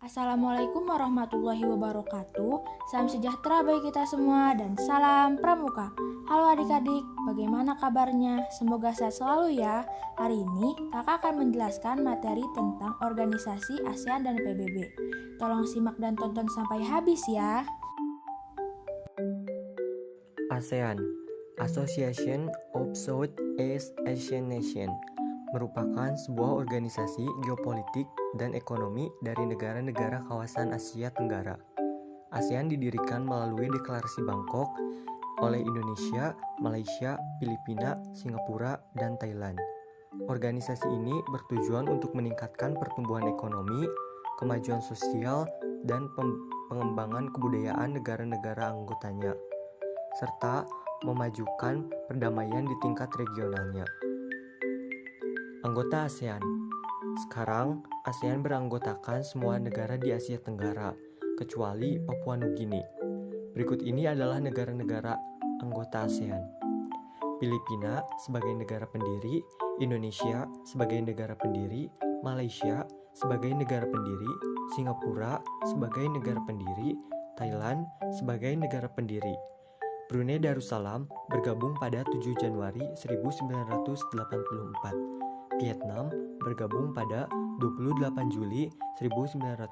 Assalamualaikum warahmatullahi wabarakatuh. Salam sejahtera bagi kita semua dan salam pramuka. Halo adik-adik, bagaimana kabarnya? Semoga sehat selalu ya. Hari ini kakak akan menjelaskan materi tentang organisasi ASEAN dan PBB. Tolong simak dan tonton sampai habis ya. ASEAN, Association of Southeast Asian Nations, merupakan sebuah organisasi geopolitik dan ekonomi dari negara-negara kawasan Asia Tenggara. ASEAN didirikan melalui Deklarasi Bangkok oleh Indonesia, Malaysia, Filipina, Singapura, dan Thailand. Organisasi ini bertujuan untuk meningkatkan pertumbuhan ekonomi, kemajuan sosial, dan pengembangan kebudayaan negara-negara anggotanya, serta memajukan perdamaian di tingkat regionalnya. Anggota ASEAN. Sekarang, ASEAN beranggotakan semua negara di Asia Tenggara, kecuali Papua Nugini. Berikut ini adalah negara-negara anggota ASEAN. Filipina sebagai negara pendiri, Indonesia sebagai negara pendiri, Malaysia sebagai negara pendiri, Singapura sebagai negara pendiri, Thailand sebagai negara pendiri. Brunei Darussalam bergabung pada 7 Januari 1984. Vietnam bergabung pada 28 Juli 1995.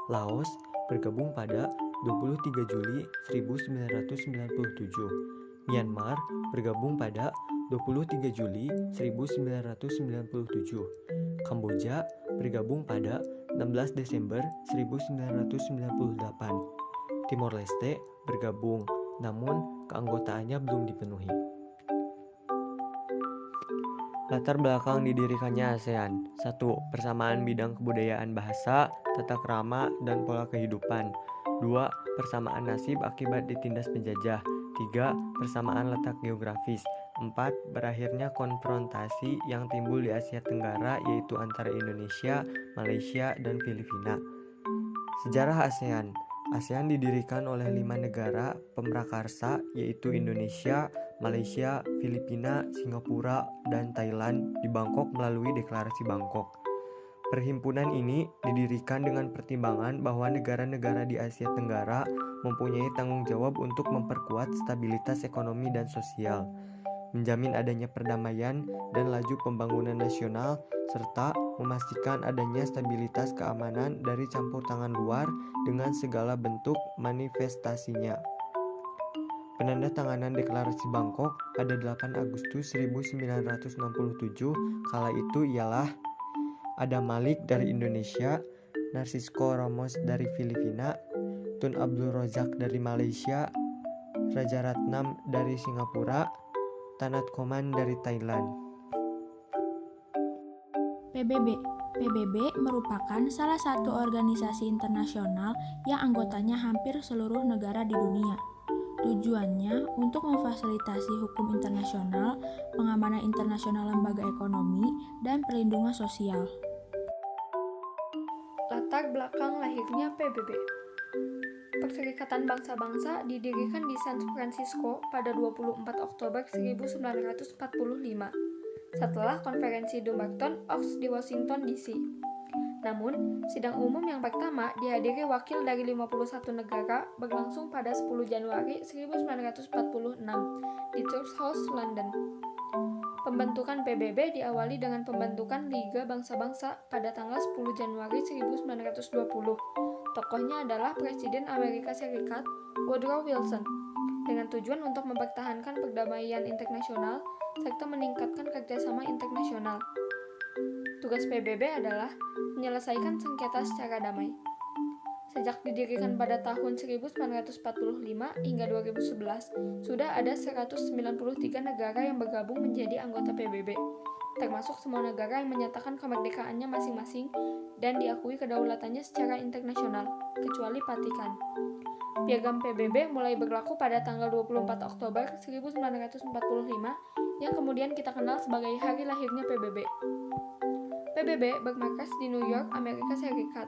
Laos bergabung pada 23 Juli 1997. Myanmar bergabung pada 23 Juli 1997. Kamboja bergabung pada 16 Desember 1998. Timor Leste bergabung, namun keanggotaannya belum dipenuhi. Latar belakang didirikannya ASEAN. 1. Persamaan bidang kebudayaan bahasa, tata krama, dan pola kehidupan. 2. Persamaan nasib akibat ditindas penjajah. 3. Persamaan letak geografis. 4. Berakhirnya konfrontasi yang timbul di Asia Tenggara, yaitu antara Indonesia, Malaysia, dan Filipina. Sejarah ASEAN. ASEAN didirikan oleh 5 negara pemrakarsa, yaitu Indonesia, Malaysia, Filipina, Singapura, dan Thailand di Bangkok melalui Deklarasi Bangkok. Perhimpunan ini didirikan dengan pertimbangan bahwa negara-negara di Asia Tenggara mempunyai tanggung jawab untuk memperkuat stabilitas ekonomi dan sosial, menjamin adanya perdamaian dan laju pembangunan nasional, serta memastikan adanya stabilitas keamanan dari campur tangan luar dengan segala bentuk manifestasinya. Penandatanganan Deklarasi Bangkok pada 8 Agustus 1967 kala itu ialah Adam Malik dari Indonesia, Narcisco Ramos dari Filipina, Tun Abdul Razak dari Malaysia, Rajaratnam dari Singapura, Tanat Koman dari Thailand. PBB merupakan salah satu organisasi internasional yang anggotanya hampir seluruh negara di dunia. Tujuannya untuk memfasilitasi hukum internasional, pengamanan internasional lembaga ekonomi, dan perlindungan sosial. Latar belakang lahirnya PBB. Perserikatan Bangsa-Bangsa didirikan di San Francisco pada 24 Oktober 1945 setelah konferensi Dumbarton Oaks di Washington DC. Namun, sidang umum yang pertama dihadiri wakil dari 51 negara berlangsung pada 10 Januari 1946 di Church House, London. Pembentukan PBB diawali dengan pembentukan Liga Bangsa-Bangsa pada tanggal 10 Januari 1920. Tokohnya adalah Presiden Amerika Serikat Woodrow Wilson, dengan tujuan untuk mempertahankan perdamaian internasional serta meningkatkan kerjasama internasional. Tugas PBB adalah menyelesaikan sengketa secara damai. Sejak didirikan pada tahun 1945 hingga 2011, sudah ada 193 negara yang bergabung menjadi anggota PBB, termasuk semua negara yang menyatakan kemerdekaannya masing-masing dan diakui kedaulatannya secara internasional, kecuali Vatikan. Piagam PBB mulai berlaku pada tanggal 24 Oktober 1945 yang kemudian kita kenal sebagai hari lahirnya PBB. PBB bermarkas di New York, Amerika Serikat.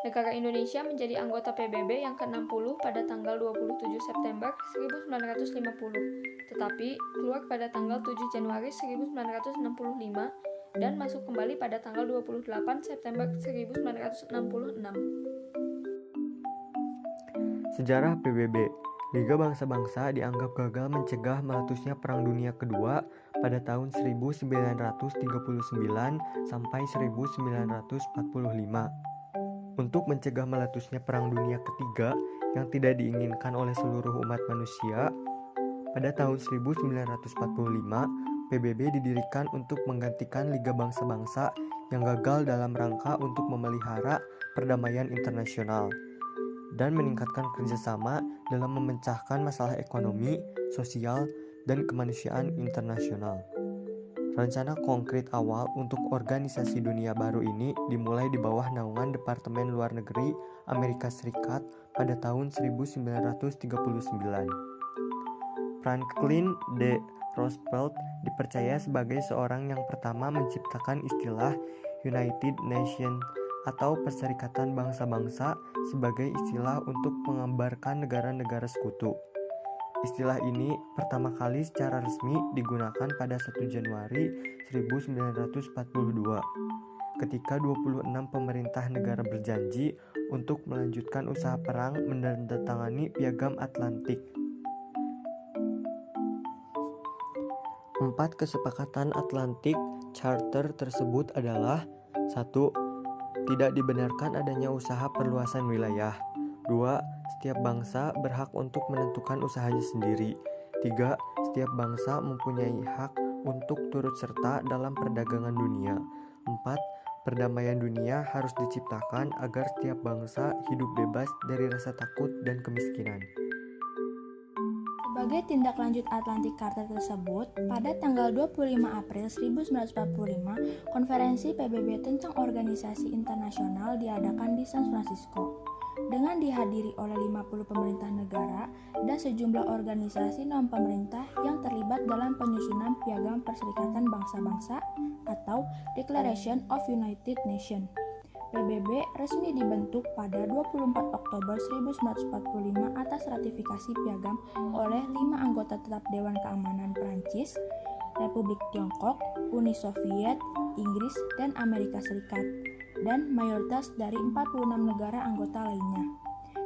Negara Indonesia menjadi anggota PBB yang ke-60 pada tanggal 27 September 1950, tetapi keluar pada tanggal 7 Januari 1965 dan masuk kembali pada tanggal 28 September 1966. Sejarah PBB. Liga Bangsa-Bangsa dianggap gagal mencegah meletusnya Perang Dunia Kedua pada tahun 1939 sampai 1945. Untuk mencegah meletusnya Perang Dunia Ketiga yang tidak diinginkan oleh seluruh umat manusia, pada tahun 1945, PBB didirikan untuk menggantikan Liga Bangsa-Bangsa yang gagal dalam rangka untuk memelihara perdamaian internasional dan meningkatkan kerjasama dalam memecahkan masalah ekonomi, sosial, dan kemanusiaan internasional. Rencana konkret awal untuk organisasi dunia baru ini dimulai di bawah naungan Departemen Luar Negeri Amerika Serikat pada tahun 1939. Franklin D. Roosevelt dipercaya sebagai seorang yang pertama menciptakan istilah United Nations atau Perserikatan Bangsa-Bangsa sebagai istilah untuk menggambarkan negara-negara sekutu. Istilah ini pertama kali secara resmi digunakan pada 1 Januari 1942 ketika 26 pemerintah negara berjanji untuk melanjutkan usaha perang menandatangani Piagam Atlantik. 4 kesepakatan Atlantik Charter tersebut adalah 1. Tidak dibenarkan adanya usaha perluasan wilayah. 2. Setiap bangsa berhak untuk menentukan usahanya sendiri. 3. Setiap bangsa mempunyai hak untuk turut serta dalam perdagangan dunia. 4. Perdamaian dunia harus diciptakan agar setiap bangsa hidup bebas dari rasa takut dan kemiskinan. Sebagai tindak lanjut Atlantic Charter tersebut, pada tanggal 25 April 1945, konferensi PBB tentang organisasi internasional diadakan di San Francisco. Dengan dihadiri oleh 50 pemerintah negara dan sejumlah organisasi non-pemerintah yang terlibat dalam penyusunan Piagam Perserikatan Bangsa-Bangsa atau Declaration of United Nations. PBB resmi dibentuk pada 24 Oktober 1945 atas ratifikasi piagam oleh 5 anggota tetap Dewan Keamanan Prancis, Republik Tiongkok, Uni Soviet, Inggris, dan Amerika Serikat, dan mayoritas dari 46 negara anggota lainnya.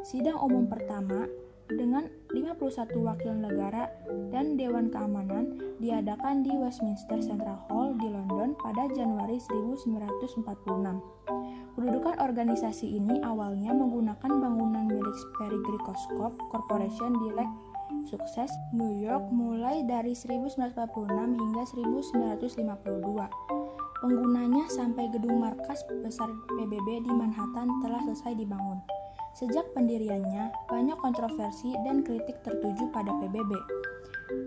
Sidang umum pertama dengan 51 wakil negara dan Dewan Keamanan diadakan di Westminster Central Hall di London pada Januari 1946. Kedudukan organisasi ini awalnya menggunakan bangunan milik Sperry-Grecoskop Corporation di Lake Success, New York mulai dari 1946 hingga 1952. Penggunanya sampai gedung markas besar PBB di Manhattan telah selesai dibangun. Sejak pendiriannya, banyak kontroversi dan kritik tertuju pada PBB.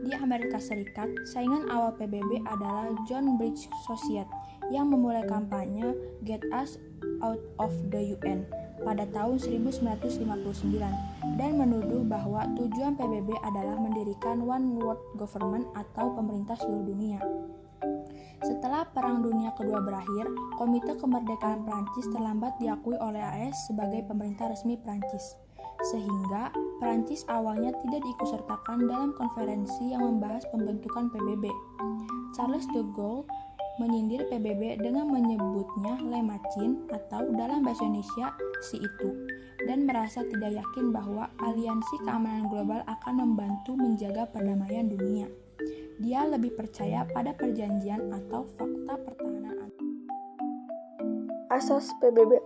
Di Amerika Serikat, saingan awal PBB adalah John Birch Associates yang memulai kampanye Get Us Out of the UN pada tahun 1959 dan menuduh bahwa tujuan PBB adalah mendirikan One World Government atau pemerintah seluruh dunia. Setelah Perang Dunia Kedua berakhir, Komite Kemerdekaan Prancis terlambat diakui oleh AS sebagai pemerintah resmi Prancis, sehingga Prancis awalnya tidak diikutsertakan dalam konferensi yang membahas pembentukan PBB. Charles de Gaulle menyindir PBB dengan menyebutnya Le Machin atau dalam bahasa Indonesia si itu, dan merasa tidak yakin bahwa aliansi keamanan global akan membantu menjaga perdamaian dunia. Dia lebih percaya pada perjanjian atau fakta pertahanan. Asas PBB.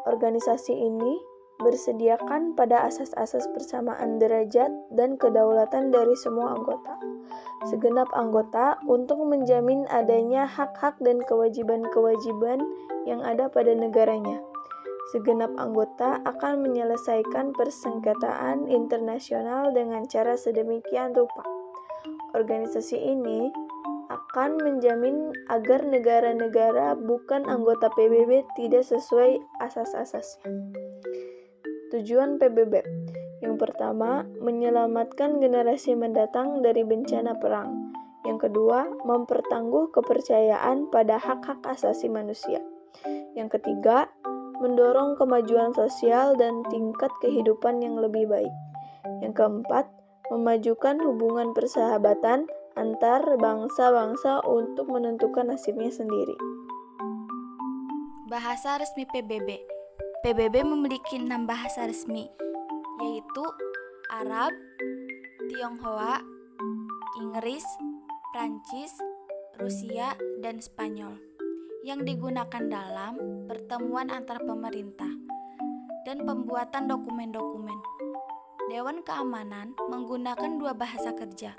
Organisasi ini bersediakan pada asas-asas persamaan derajat dan kedaulatan dari semua anggota. Segenap anggota untuk menjamin adanya hak-hak dan kewajiban-kewajiban yang ada pada negaranya. Segenap anggota akan menyelesaikan persengketaan internasional dengan cara sedemikian rupa. Organisasi ini akan menjamin agar negara-negara bukan anggota PBB tidak sesuai asas-asasnya. Tujuan PBB. Yang pertama, menyelamatkan generasi mendatang dari bencana perang. Yang kedua, mempertangguh kepercayaan pada hak-hak asasi manusia. Yang ketiga, mendorong kemajuan sosial dan tingkat kehidupan yang lebih baik. Yang keempat, memajukan hubungan persahabatan antar bangsa-bangsa untuk menentukan nasibnya sendiri. Bahasa resmi PBB. PBB memiliki 6 bahasa resmi, yaitu Arab, Tionghoa, Inggris, Prancis, Rusia, dan Spanyol, yang digunakan dalam pertemuan antar pemerintah dan pembuatan dokumen-dokumen. Dewan Keamanan menggunakan 2 bahasa kerja,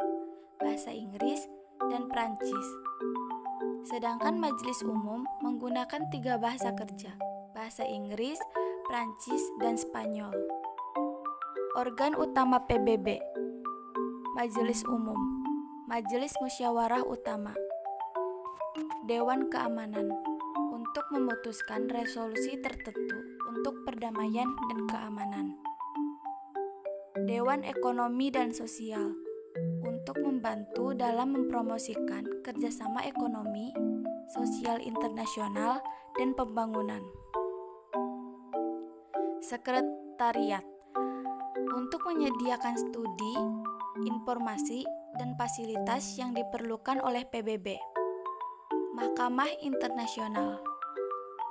bahasa Inggris dan Prancis. Sedangkan Majelis Umum menggunakan 3 bahasa kerja, bahasa Inggris, Prancis, dan Spanyol. Organ utama PBB: Majelis Umum, Majelis Musyawarah Utama, Dewan Keamanan, untuk memutuskan resolusi tertentu untuk perdamaian dan keamanan. Dewan Ekonomi dan Sosial, untuk membantu dalam mempromosikan kerjasama ekonomi, sosial internasional, dan pembangunan. Sekretariat, untuk menyediakan studi, informasi, dan fasilitas yang diperlukan oleh PBB. Mahkamah Internasional,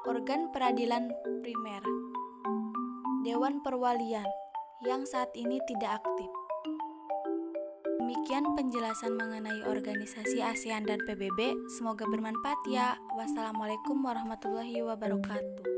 organ peradilan primer. Dewan Perwalian, yang saat ini tidak aktif. Demikian penjelasan mengenai organisasi ASEAN dan PBB. Semoga bermanfaat ya. Wassalamualaikum warahmatullahi wabarakatuh.